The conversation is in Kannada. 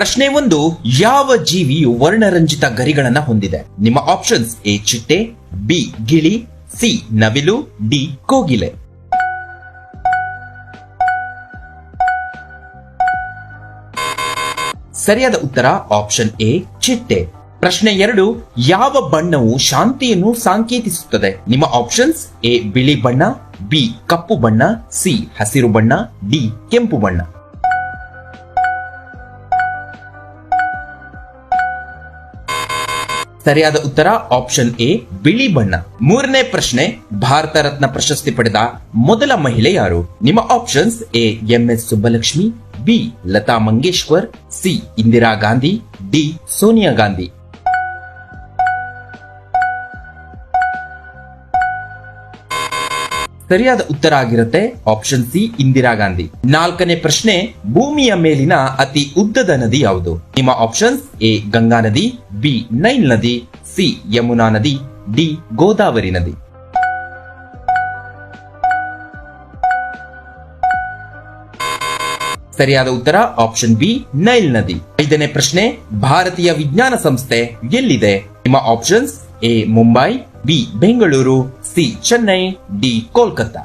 ಪ್ರಶ್ನೆ 1, ಯಾವ ಜೀವಿಯು ವರ್ಣರಂಜಿತ ಗರಿಗಳನ್ನ ಹೊಂದಿದೆ? ನಿಮ್ಮ ಆಪ್ಷನ್ಸ್: ಎ ಚಿಟ್ಟೆ, ಬಿ ಗಿಳಿ, ಸಿ ನವಿಲು, ಡಿ ಕೋಗಿಲೆ. ಸರಿಯಾದ ಉತ್ತರ ಆಪ್ಷನ್ ಎ ಚಿಟ್ಟೆ. ಪ್ರಶ್ನೆ 2, ಯಾವ ಬಣ್ಣವು ಶಾಂತಿಯನ್ನು ಸಂಕೇತಿಸುತ್ತದೆ? ನಿಮ್ಮ ಆಪ್ಷನ್ಸ್: ಎ ಬಿಳಿ ಬಣ್ಣ, ಬಿ ಕಪ್ಪು ಬಣ್ಣ, ಸಿ ಹಸಿರು ಬಣ್ಣ, ಡಿ ಕೆಂಪು ಬಣ್ಣ. ಸರಿಯಾದ ಉತ್ತರ ಆಪ್ಷನ್ ಎ ಬಿಳಿ ಬಣ್ಣ. ಮೂರನೇ ಪ್ರಶ್ನೆ, ಭಾರತ ರತ್ನ ಪ್ರಶಸ್ತಿ ಪಡೆದ ಮೊದಲ ಮಹಿಳೆ ಯಾರು? ನಿಮ್ಮ options: A MS Subbulakshmi, B Lata Mangeshkar, C Indira Gandhi, D Sonia Gandhi. ಸರಿಯಾದ ಉತ್ತರ ಆಗಿರುತ್ತೆ ಆಪ್ಷನ್ ಸಿ ಇಂದಿರಾ ಗಾಂಧಿ. ನಾಲ್ಕನೇ ಪ್ರಶ್ನೆ, ಭೂಮಿಯ ಮೇಲಿನ ಅತಿ ಉದ್ದದ ನದಿ ಯಾವುದು? ನಿಮ್ಮ ಆಪ್ಷನ್ಸ್: ಎ ಗಂಗಾ ನದಿ, ಬಿ ನೈಲ್ ನದಿ, ಸಿ ಯಮುನಾ ನದಿ, ಡಿ ಗೋದಾವರಿ ನದಿ. ಸರಿಯಾದ ಉತ್ತರ ಆಪ್ಷನ್ ಬಿ ನೈಲ್ ನದಿ. ಐದನೇ ಪ್ರಶ್ನೆ, ಭಾರತೀಯ ವಿಜ್ಞಾನ ಸಂಸ್ಥೆ ಎಲ್ಲಿದೆ? ನಿಮ್ಮ options: A Mumbai, B Bengaluru, C Chennai, D Kolkata.